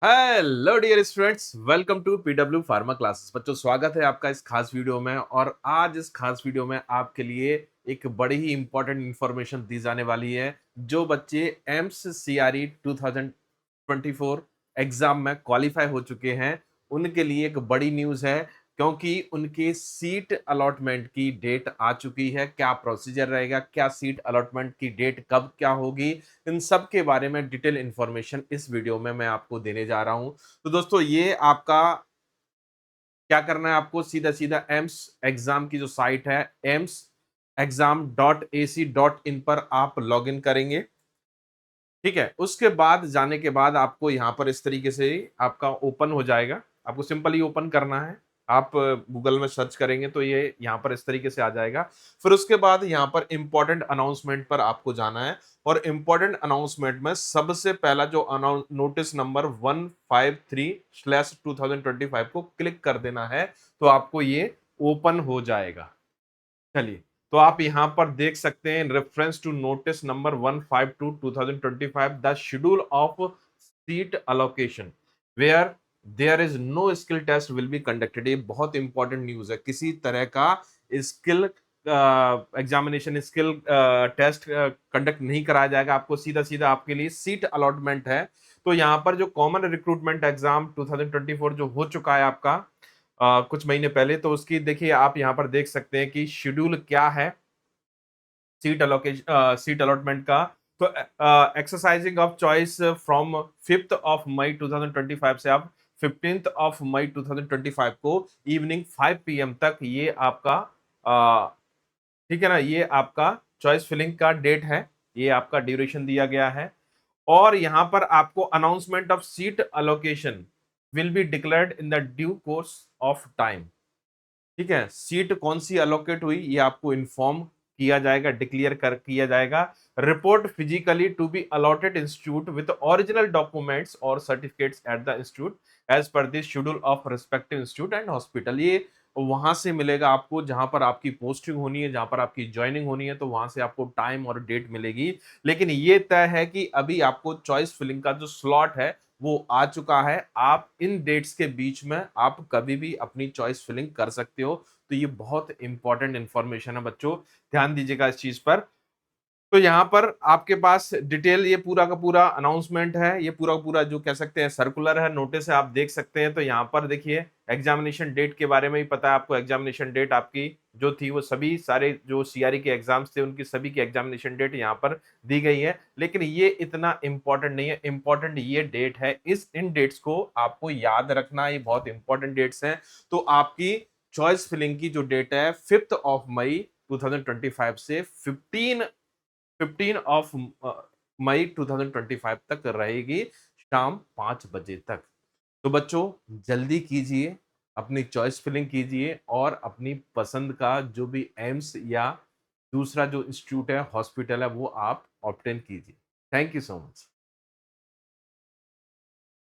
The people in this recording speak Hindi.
Hello dear students, welcome to PW pharma classes. बच्चों, स्वागत है आपका इस खास वीडियो में। और आज इस खास वीडियो में आपके लिए एक बड़ी ही इंपॉर्टेंट इंफॉर्मेशन दी जाने वाली है। जो बच्चे एम्स सीआरई 2024 एग्जाम में क्वालिफाई हो चुके हैं, उनके लिए एक बड़ी न्यूज़ है, क्योंकि उनके सीट अलॉटमेंट की डेट आ चुकी है। क्या प्रोसीजर रहेगा, क्या सीट अलॉटमेंट की डेट कब क्या होगी, इन सब के बारे में डिटेल इंफॉर्मेशन इस वीडियो में मैं आपको देने जा रहा हूं। तो दोस्तों, ये आपका क्या करना है, आपको सीधा सीधा एम्स एग्जाम की जो साइट है eamsexam.ac.in पर आप लॉग इन करेंगे। ठीक है, उसके बाद जाने के बाद आपको यहाँ पर इस तरीके से आपका ओपन हो जाएगा। आपको सिंपली ओपन करना है। आप गूगल में सर्च करेंगे तो ये यहाँ पर इस तरीके से आ जाएगा। फिर उसके बाद यहाँ पर इंपॉर्टेंट अनाउंसमेंट पर आपको जाना है। और इंपॉर्टेंट अनाउंसमेंट में सबसे पहला जो नोटिस नंबर 153/2025 को क्लिक कर देना है, तो आपको ये ओपन हो जाएगा। चलिए, तो आप यहां पर देख सकते हैं, in reference to notice number 152/2025 the schedule of seat allocation where there is no skill test will be conducted. ये बहुत इंपॉर्टेंट न्यूज है। किसी तरह का skill examination, skill test conduct नहीं कराया जाएगा। आपको सीधा सीधा आपके लिए सीट अलॉटमेंट है। तो यहाँ पर जो कॉमन रिक्रूटमेंट एग्जाम 2024 जो हो चुका है आपका कुछ महीने पहले, तो उसकी देखिए आप यहाँ पर देख सकते हैं कि शेड्यूल क्या है सीट अलॉटमेंट का। तो एक्सरसाइजिंग ऑफ चॉइस फ्रॉम 5 मई 2025 से आप 15 मई 2025 को इवनिंग 5 PM तक ये आपका ठीक है ना, ये आपका चॉइस फिलिंग का डेट है। ये आपका ड्यूरेशन दिया गया है। और यहां पर आपको announcement of seat allocation will be declared in the due course of time. ठीक है, सीट कौन सी अलोकेट हुई ये आपको इन्फॉर्म किया जाएगा, डिक्लेयर कर किया जाएगा। Report physically to be allotted institute with original documents और certificates at the institute as per this schedule of respective institute and hospital. ये वहां से मिलेगा आपको, जहां पर आपकी पोस्टिंग होनी है, जहां पर आपकी ज्वाइनिंग होनी है, तो वहां से आपको टाइम और डेट मिलेगी। लेकिन ये तय है कि अभी आपको चॉइस फिलिंग का जो स्लॉट है वो आ चुका है। आप इन डेट्स के बीच में आप कभी भी अपनी चॉइस फिलिंग कर सकते हो। तो ये बहुत इंपॉर्टेंट इंफॉर्मेशन है बच्चों, ध्यान दीजिएगा इस चीज पर। तो यहाँ पर आपके पास डिटेल, ये पूरा का पूरा अनाउंसमेंट है, ये पूरा का पूरा जो कह सकते हैं सर्कुलर है, नोटिस है, आप देख सकते हैं। तो यहाँ पर देखिए, एग्जामिनेशन डेट के बारे में ही पता है आपको। एग्जामिनेशन डेट आपकी जो थी वो सभी सारे जो सीआरई के एग्जाम्स थे उनकी सभी की एग्जामिनेशन डेट यहाँ पर दी गई है। लेकिन ये इतना इंपॉर्टेंट नहीं है, इंपॉर्टेंट ये डेट है। इन डेट्स को आपको याद रखना, ये बहुत इंपॉर्टेंट डेट्स हैं। तो आपकी चॉइस फिलिंग की जो डेट है 5 मई 2025 से 15 मई 2025 तक रहेगी, शाम 5 बजे तक। तो बच्चों, जल्दी कीजिए, अपनी चॉइस फिलिंग कीजिए और अपनी पसंद का जो भी एम्स या दूसरा जो इंस्टीट्यूट है, हॉस्पिटल है, वो आप ऑप्टेन कीजिए। Thank you so much.